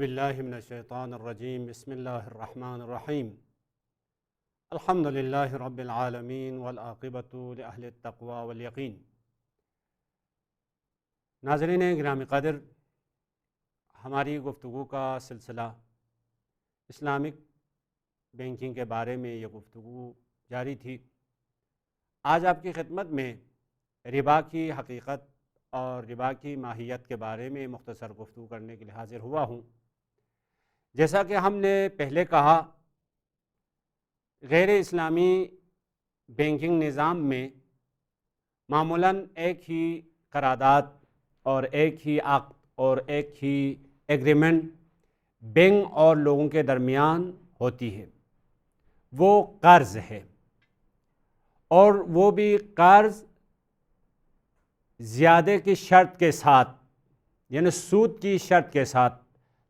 باللہ من الشیطان الرجیم بسم اللہ الرحمن الرحیم الحمد للہ رب العالمین والعاقبۃ لأہل التقوی والیقین۔ ناظرین گرامی قدر، ہماری گفتگو کا سلسلہ اسلامک بینکنگ کے بارے میں یہ گفتگو جاری تھی۔ آج آپ کی خدمت میں ربا کی حقیقت اور ربا کی ماہیت کے بارے میں مختصر گفتگو کرنے کے لیے حاضر ہوا ہوں۔ جیسا کہ ہم نے پہلے کہا، غیر اسلامی بینکنگ نظام میں معمولاً ایک ہی قرارداد اور ایک ہی عقد اور ایک ہی ایگریمنٹ بینک اور لوگوں کے درمیان ہوتی ہے، وہ قرض ہے، اور وہ بھی قرض زیادہ کی شرط کے ساتھ، یعنی سود کی شرط کے ساتھ،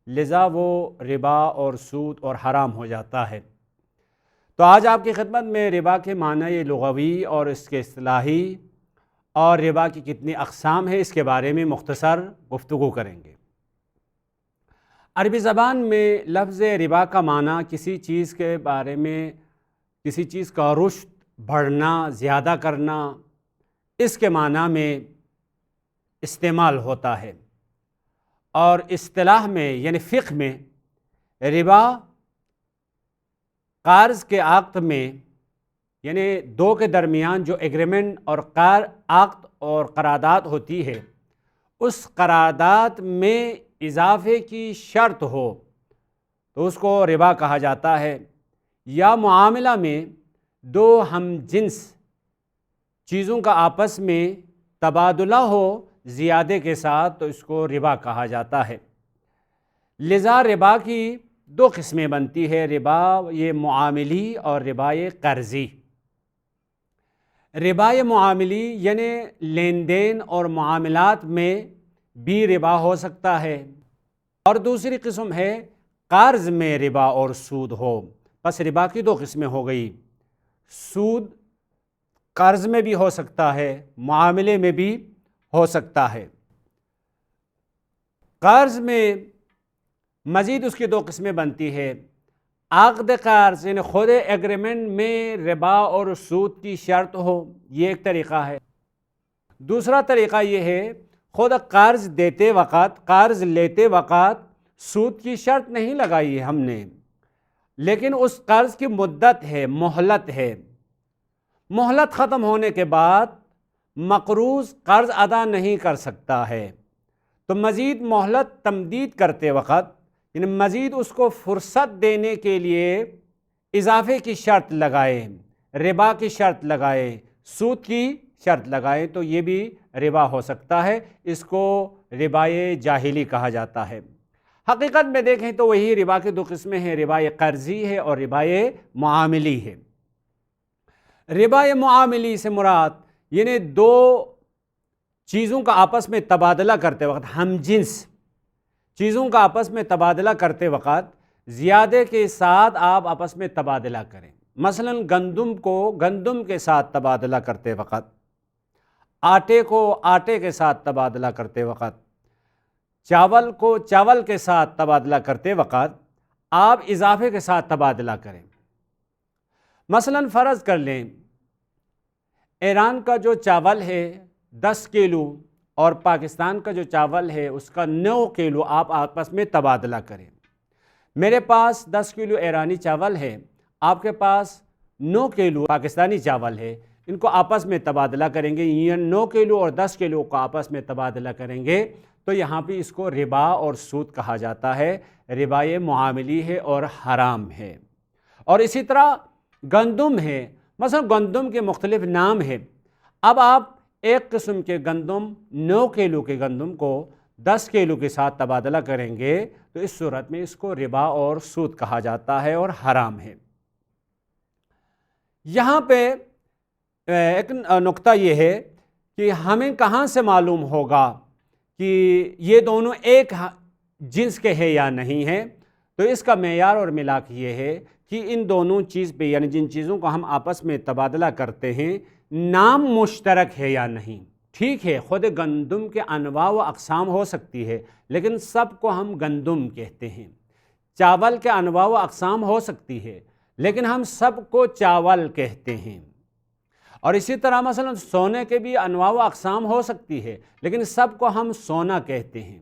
لذا وہ ربا اور سود اور حرام ہو جاتا ہے۔ تو آج آپ کی خدمت میں ربا کے معنی لغوی اور اس کے اصطلاحی اور ربا کی کتنی اقسام ہے اس کے بارے میں مختصر گفتگو کریں گے۔ عربی زبان میں لفظ ربا کا معنی کسی چیز کے بارے میں، کسی چیز کا رشد، بڑھنا، زیادہ کرنا، اس کے معنی میں استعمال ہوتا ہے، اور اصطلاح میں یعنی فقہ میں ربا قرض کے عقد میں، یعنی دو کے درمیان جو ایگریمنٹ اور عقد اور قرارداد ہوتی ہے، اس قرارداد میں اضافے کی شرط ہو تو اس کو ربا کہا جاتا ہے، یا معاملہ میں دو ہم جنس چیزوں کا آپس میں تبادلہ ہو زیادہ کے ساتھ تو اس کو ربا کہا جاتا ہے۔ لذا ربا کی دو قسمیں بنتی ہے، ربا یہ معاملی اور ربا یہ قرضی۔ ربا یہ معاملی یعنی لین دین اور معاملات میں بھی ربا ہو سکتا ہے، اور دوسری قسم ہے قرض میں ربا اور سود ہو۔ بس ربا کی دو قسمیں ہو گئی، سود قرض میں بھی ہو سکتا ہے، معاملے میں بھی ہو سکتا ہے۔ قرض میں مزید اس کی دو قسمیں بنتی ہے، عقد قرض یعنی خود ایگریمنٹ میں ربا اور سود کی شرط ہو، یہ ایک طریقہ ہے۔ دوسرا طریقہ یہ ہے، خود قرض دیتے وقت، قرض لیتے وقت سود کی شرط نہیں لگائی ہے ہم نے، لیکن اس قرض کی مدت ہے، مہلت ہے، مہلت ختم ہونے کے بعد مقروض قرض ادا نہیں کر سکتا ہے، تو مزید مہلت تمدید کرتے وقت، یعنی مزید اس کو فرصت دینے کے لیے اضافے کی شرط لگائے، ربا کی شرط لگائے، سود کی شرط لگائے، تو یہ بھی ربا ہو سکتا ہے۔ اس کو ربائے جاہلی کہا جاتا ہے۔ حقیقت میں دیکھیں تو وہی ربا کی دو قسمیں ہیں، ربائے قرضی ہے اور ربائے معاملی ہے۔ ربائے معاملی سے مراد یعنی دو چیزوں کا آپس میں تبادلہ کرتے وقت، ہم جنس چیزوں کا آپس میں تبادلہ کرتے وقت زیادہ کے ساتھ آپ آپس میں تبادلہ کریں۔ مثلا گندم کو گندم کے ساتھ تبادلہ کرتے وقت، آٹے کو آٹے کے ساتھ تبادلہ کرتے وقت، چاول کو چاول کے ساتھ تبادلہ کرتے وقت آپ اضافے کے ساتھ تبادلہ کریں۔ مثلا فرض کر لیں ایران کا جو چاول ہے 10 کلو اور پاکستان کا جو چاول ہے اس کا 9 کلو آپ آپس میں تبادلہ کریں۔ میرے پاس 10 کلو ایرانی چاول ہے، آپ کے پاس 9 کلو پاکستانی چاول ہے، ان کو آپس میں تبادلہ کریں گے، یہ 9 کلو اور 10 کلو کو آپس میں تبادلہ کریں گے، تو یہاں پہ اس کو ربا اور سود کہا جاتا ہے، ربا یہ معاملی ہے اور حرام ہے۔ اور اسی طرح گندم ہے، مثلا گندم کے مختلف نام ہیں، اب آپ ایک قسم کے گندم 9 کلو کے گندم کو 10 کلو کے ساتھ تبادلہ کریں گے تو اس صورت میں اس کو ربا اور سود کہا جاتا ہے اور حرام ہے۔ یہاں پہ ایک نقطہ یہ ہے کہ ہمیں کہاں سے معلوم ہوگا کہ یہ دونوں ایک جنس کے ہیں یا نہیں ہیں، تو اس کا معیار اور ملاک یہ ہے کہ ان دونوں چیز پہ، یعنی جن چیزوں کو ہم آپس میں تبادلہ کرتے ہیں، نام مشترک ہے یا نہیں۔ ٹھیک ہے خود گندم کے انواع و اقسام ہو سکتی ہے لیکن سب کو ہم گندم کہتے ہیں، چاول کے انواع و اقسام ہو سکتی ہے لیکن ہم سب کو چاول کہتے ہیں، اور اسی طرح مثلا سونے کے بھی انواع و اقسام ہو سکتی ہے لیکن سب کو ہم سونا کہتے ہیں۔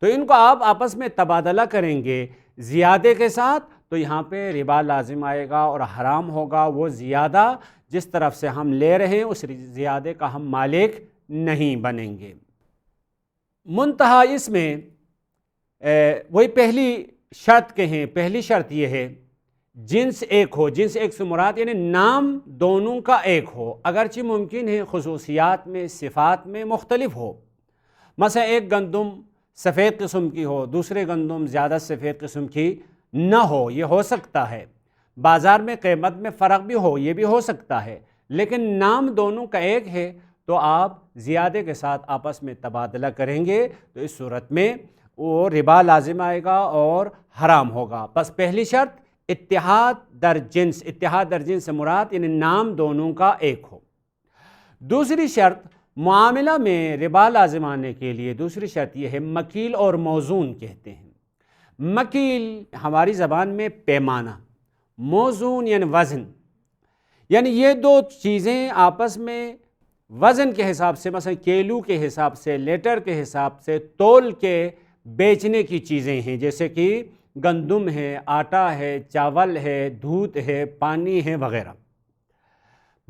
تو ان کو آپ آپس میں تبادلہ کریں گے زیادے کے ساتھ تو یہاں پہ ربا لازم آئے گا اور حرام ہوگا وہ زیادہ جس طرف سے ہم لے رہے ہیں اس زیادے کا ہم مالک نہیں بنیں گے۔ منتہا اس میں وہی پہلی شرط کہیں، پہلی شرط یہ ہے جنس ایک ہو، جنس ایک سے مراد یعنی نام دونوں کا ایک ہو، اگرچہ ممکن ہے خصوصیات میں صفات میں مختلف ہو، مثلا ایک گندم سفید قسم کی ہو دوسرے گندم زیادہ سفید قسم کی نہ ہو، یہ ہو سکتا ہے، بازار میں قیمت میں فرق بھی ہو، یہ بھی ہو سکتا ہے، لیکن نام دونوں کا ایک ہے تو آپ زیادے کے ساتھ آپس میں تبادلہ کریں گے تو اس صورت میں وہ ربا لازم آئے گا اور حرام ہوگا۔ بس پہلی شرط اتحاد در جنس، اتحاد در جنس سے مراد یعنی نام دونوں کا ایک ہو۔ دوسری شرط معاملہ میں ربا لازم آنے کے لیے دوسری شرط یہ ہے مکیل اور موزون کہتے ہیں۔ مکیل ہماری زبان میں پیمانہ، موزون یعنی وزن، یعنی یہ دو چیزیں آپس میں وزن کے حساب سے مثلا کیلو کے حساب سے لیٹر کے حساب سے تول کے بیچنے کی چیزیں ہیں، جیسے کہ گندم ہے، آٹا ہے، چاول ہے، دودھ ہے، پانی ہے وغیرہ۔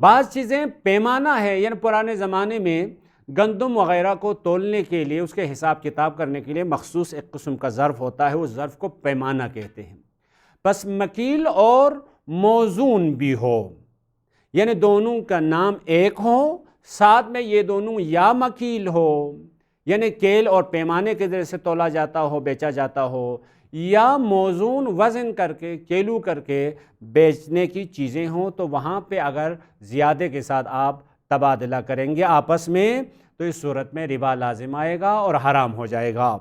بعض چیزیں پیمانہ ہے یعنی پرانے زمانے میں گندم وغیرہ کو تولنے کے لیے اس کے حساب کتاب کرنے کے لیے مخصوص ایک قسم کا ظرف ہوتا ہے، اس ظرف کو پیمانہ کہتے ہیں۔ بس مکیل اور موزون بھی ہو یعنی دونوں کا نام ایک ہو، ساتھ میں یہ دونوں یا مکیل ہو یعنی کیل اور پیمانے کے ذریعے سے تولا جاتا ہو بیچا جاتا ہو، یا موزون وزن کر کے کیلو کر کے بیچنے کی چیزیں ہوں، تو وہاں پہ اگر زیادے کے ساتھ آپ تبادلہ کریں گے آپس میں تو اس صورت میں ربا لازم آئے گا اور حرام ہو جائے گا۔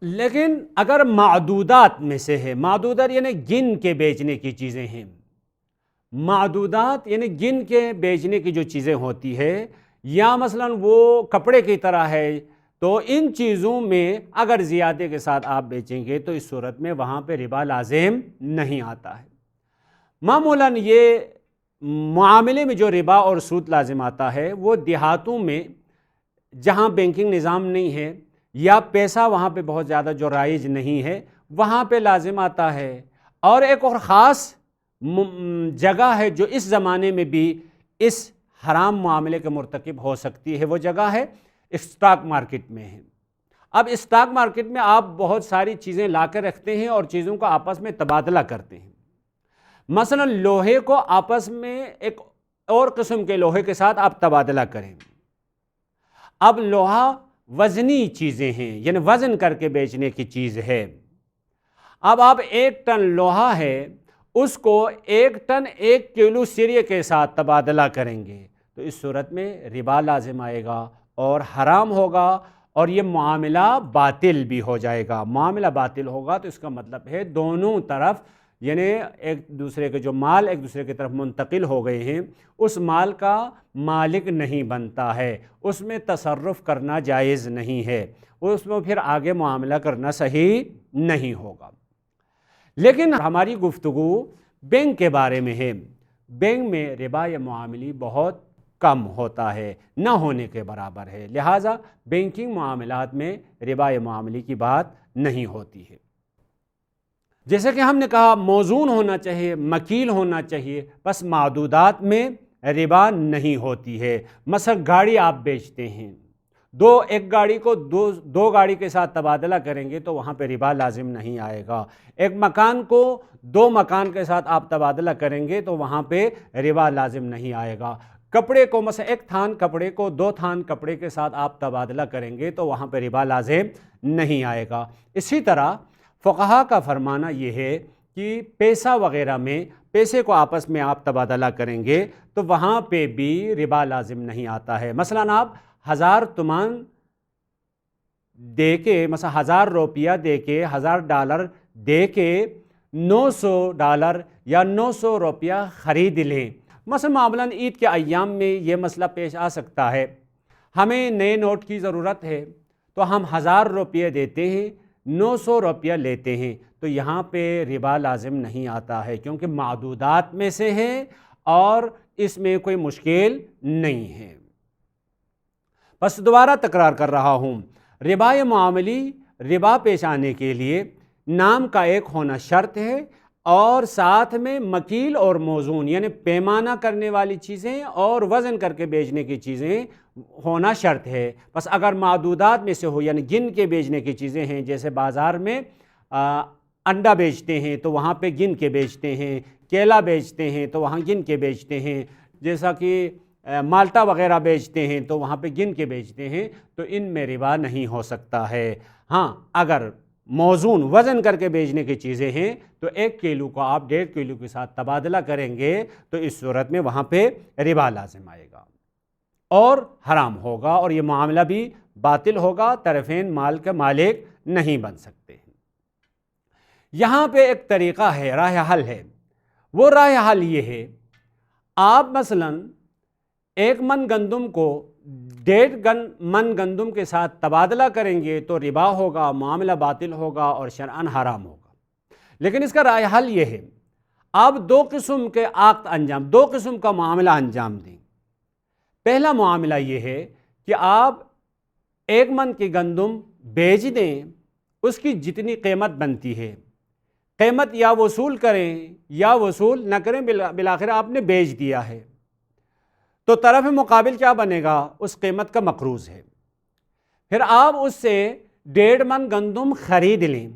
لیکن اگر معدودات میں سے ہے، معدودات یعنی گن کے بیچنے کی چیزیں ہیں، معدودات یعنی گن کے بیچنے کی جو چیزیں ہوتی ہے، یا مثلا وہ کپڑے کی طرح ہے، تو ان چیزوں میں اگر زیادے کے ساتھ آپ بیچیں گے تو اس صورت میں وہاں پہ ربا لازم نہیں آتا ہے۔ معمولاً یہ معاملے میں جو ربا اور سود لازم آتا ہے وہ دیہاتوں میں جہاں بینکنگ نظام نہیں ہے یا پیسہ وہاں پہ بہت زیادہ جو رائج نہیں ہے وہاں پہ لازم آتا ہے، اور ایک اور خاص جگہ ہے جو اس زمانے میں بھی اس حرام معاملے کے مرتکب ہو سکتی ہے، وہ جگہ ہے اسٹاک مارکیٹ میں ہے۔ اب اسٹاک مارکیٹ میں آپ بہت ساری چیزیں لا کر رکھتے ہیں اور چیزوں کو آپس میں تبادلہ کرتے ہیں، مثلا لوہے کو آپس میں ایک اور قسم کے لوہے کے ساتھ آپ تبادلہ کریں۔ اب لوہا وزنی چیزیں ہیں یعنی وزن کر کے بیچنے کی چیز ہے، اب آپ 1 ٹن لوہا ہے اس کو 1 ٹن 1 کلو سرے کے ساتھ تبادلہ کریں گے تو اس صورت میں ربا لازم آئے گا اور حرام ہوگا، اور یہ معاملہ باطل بھی ہو جائے گا۔ معاملہ باطل ہوگا تو اس کا مطلب ہے دونوں طرف یعنی ایک دوسرے کے جو مال ایک دوسرے کی طرف منتقل ہو گئے ہیں اس مال کا مالک نہیں بنتا ہے، اس میں تصرف کرنا جائز نہیں ہے، اس میں پھر آگے معاملہ کرنا صحیح نہیں ہوگا۔ لیکن ہماری گفتگو بینک کے بارے میں ہے، بینک میں ربا یا معاملی بہت کم ہوتا ہے، نہ ہونے کے برابر ہے، لہٰذا بینکنگ معاملات میں ربا یا معاملی کی بات نہیں ہوتی ہے۔ جیسے کہ ہم نے کہا موزون ہونا چاہیے، مکیل ہونا چاہیے، بس معدودات میں ربا نہیں ہوتی ہے۔ مثلا گاڑی آپ بیچتے ہیں، ایک گاڑی کو دو گاڑی کے ساتھ تبادلہ کریں گے تو وہاں پہ ربا لازم نہیں آئے گا۔ ایک مکان کو 2 مکان کے ساتھ آپ تبادلہ کریں گے تو وہاں پہ ربا لازم نہیں آئے گا۔ کپڑے کو مثلا 1 تھان کپڑے کو 2 تھان کپڑے کے ساتھ آپ تبادلہ کریں گے تو وہاں پہ ربا لازم نہیں آئے گا۔ اسی طرح فقہا کا فرمانا یہ ہے کہ پیسہ وغیرہ میں پیسے کو آپس میں آپ تبادلہ کریں گے تو وہاں پہ بھی ربا لازم نہیں آتا ہے۔ مثلا آپ 1000 تومان دے کے مثلا 1000 روپیہ دے کے 1000 ڈالر دے کے $900 یا 900 روپیہ خرید لیں مثلا معمولاً عید کے ایام میں یہ مسئلہ پیش آ سکتا ہے، ہمیں نئے نوٹ کی ضرورت ہے تو ہم 1000 روپیہ دیتے ہیں، 900 روپیہ لیتے ہیں، تو یہاں پہ ربا لازم نہیں آتا ہے کیونکہ معدودات میں سے ہے اور اس میں کوئی مشکل نہیں ہے۔ بس دوبارہ تکرار کر رہا ہوں، ربا معاملی ربا پیش آنے کے لیے نام کا ایک ہونا شرط ہے اور ساتھ میں مکیل اور موزون یعنی پیمانہ کرنے والی چیزیں اور وزن کر کے بیچنے کی چیزیں ہونا شرط ہے۔ بس اگر معدودات میں سے ہو یعنی گن کے بیچنے کی چیزیں ہیں، جیسے بازار میں انڈا بیچتے ہیں تو وہاں پہ گن کے بیچتے ہیں، کیلا بیچتے ہیں تو وہاں گن کے بیچتے ہیں، جیسا کہ مالٹا وغیرہ بیچتے ہیں تو وہاں پہ گن کے بیچتے ہیں، تو ان میں ربا نہیں ہو سکتا ہے۔ ہاں اگر موزون وزن کر کے بیچنے کی چیزیں ہیں تو 1 کلو کو آپ 1.5 کلو کے ساتھ تبادلہ کریں گے تو اس صورت میں وہاں پہ ربا لازم آئے گا اور حرام ہوگا اور یہ معاملہ بھی باطل ہوگا، طرفین مال کے مالک نہیں بن سکتے ہیں۔ یہاں پہ ایک طریقہ ہے، راہ حل ہے، وہ راہ حل یہ ہے، آپ مثلاً 1 من گندم کو 1.5 من گندم کے ساتھ تبادلہ کریں گے تو ربا ہوگا، معاملہ باطل ہوگا اور شرعاً حرام ہوگا۔ لیکن اس کا راہ حل یہ ہے، آپ 2 قسم کے عقد انجام، 2 قسم کا معاملہ انجام دیں۔ پہلا معاملہ یہ ہے کہ آپ 1 من کی گندم بیچ دیں، اس کی جتنی قیمت بنتی ہے قیمت یا وصول کریں یا وصول نہ کریں، بالآخر آپ نے بیچ دیا ہے تو طرف مقابل کیا بنے گا؟ اس قیمت کا مقروض ہے۔ پھر آپ اس سے 1.5 من گندم خرید لیں،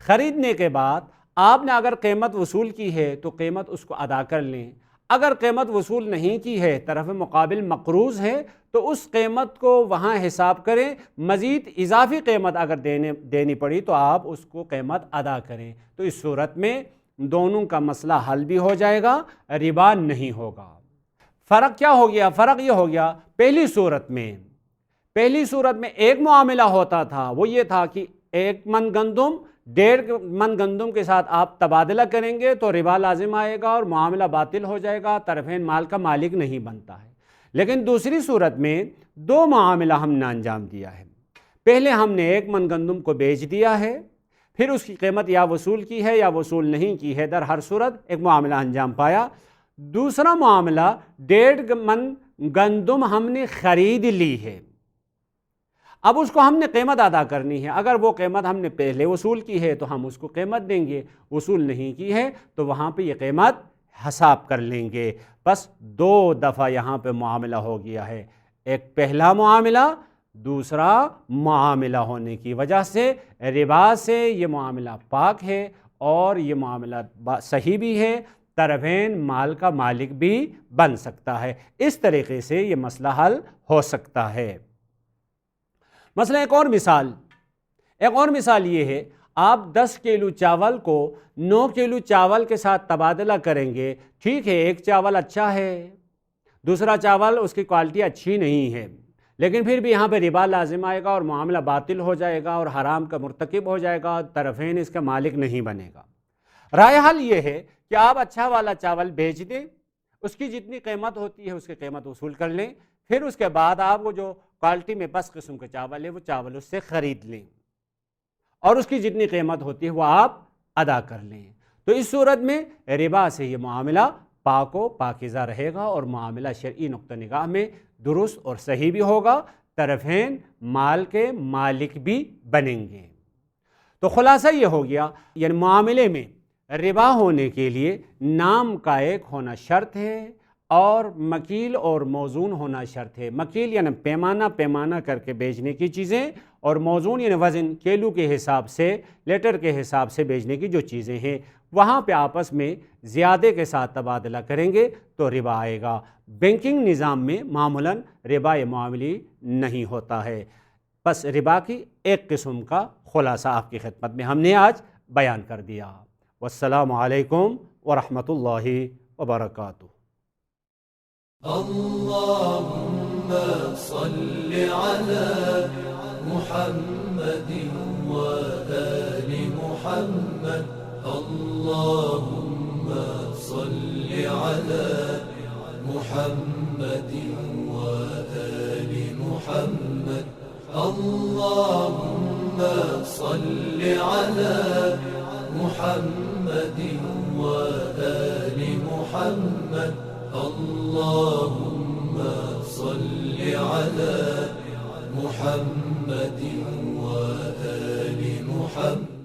خریدنے کے بعد آپ نے اگر قیمت وصول کی ہے تو قیمت اس کو ادا کر لیں، اگر قیمت وصول نہیں کی ہے، طرف مقابل مقروض ہے، تو اس قیمت کو وہاں حساب کریں، مزید اضافی قیمت اگر دینی پڑی تو آپ اس کو قیمت ادا کریں، تو اس صورت میں دونوں کا مسئلہ حل بھی ہو جائے گا، ربا نہیں ہوگا۔ فرق کیا ہو گیا؟ فرق یہ ہو گیا، پہلی صورت میں ایک معاملہ ہوتا تھا، وہ یہ تھا کہ 1 من گندم 1.5 من گندم کے ساتھ آپ تبادلہ کریں گے تو ربا لازم آئے گا اور معاملہ باطل ہو جائے گا، طرفین مال کا مالک نہیں بنتا ہے۔ لیکن دوسری صورت میں 2 معاملہ ہم نے انجام دیا ہے، پہلے ہم نے 1 من گندم کو بیچ دیا ہے، پھر اس کی قیمت یا وصول کی ہے یا وصول نہیں کی ہے، در ہر صورت ایک معاملہ انجام پایا۔ دوسرا معاملہ 1.5 من گندم ہم نے خرید لی ہے، اب اس کو ہم نے قیمت ادا کرنی ہے، اگر وہ قیمت ہم نے پہلے وصول کی ہے تو ہم اس کو قیمت دیں گے، وصول نہیں کی ہے تو وہاں پہ یہ قیمت حساب کر لیں گے۔ بس 2 دفعہ یہاں پہ معاملہ ہو گیا ہے، ایک پہلا معاملہ، دوسرا معاملہ ہونے کی وجہ سے ربا سے یہ معاملہ پاک ہے اور یہ معاملہ صحیح بھی ہے، طرفین مال کا مالک بھی بن سکتا ہے۔ اس طریقے سے یہ مسئلہ حل ہو سکتا ہے۔ مثلا ایک اور مثال یہ ہے، آپ 10 کلو چاول کو 9 کلو چاول کے ساتھ تبادلہ کریں گے، ٹھیک ہے ایک چاول اچھا ہے، دوسرا چاول اس کی کوالٹی اچھی نہیں ہے، لیکن پھر بھی یہاں پہ ربا لازم آئے گا اور معاملہ باطل ہو جائے گا اور حرام کا مرتکب ہو جائے گا، طرفین اس کا مالک نہیں بنے گا۔ رائے حل یہ ہے کہ آپ اچھا والا چاول بیچ دیں، اس کی جتنی قیمت ہوتی ہے اس کی قیمت وصول کر لیں، پھر اس کے بعد آپ وہ جو کوالٹی میں پس قسم کے چاول ہے وہ چاول اس سے خرید لیں اور اس کی جتنی قیمت ہوتی ہے وہ آپ ادا کر لیں۔ تو اس صورت میں ربا سے یہ معاملہ پاک و پاکیزہ رہے گا اور معاملہ شرعی نقطہ نگاہ میں درست اور صحیح بھی ہوگا، طرفین مال کے مالک بھی بنیں گے۔ تو خلاصہ یہ ہو گیا، یعنی معاملے میں ربا ہونے کے لیے نام کا ایک ہونا شرط ہے اور مکیل اور موزون ہونا شرط ہے۔ مکیل یعنی پیمانہ کر کے بیچنے کی چیزیں، اور موزون یعنی وزن کیلو کے حساب سے، لیٹر کے حساب سے بیچنے کی جو چیزیں ہیں، وہاں پہ آپس میں زیادہ کے ساتھ تبادلہ کریں گے تو ربا آئے گا۔ بینکنگ نظام میں معمولاً ربا معاملی نہیں ہوتا ہے۔ بس ربا کی ایک قسم کا خلاصہ آپ کی خدمت میں ہم نے آج بیان کر دیا۔ والسلام علیکم ورحمۃ اللہ وبرکاتہ۔ اللهم صل على محمد وآل محمد، اللهم صل على محمد وآل محمد. اللهم صل على محمد وآل محمد. اللهم صل على محمد وآل محمد.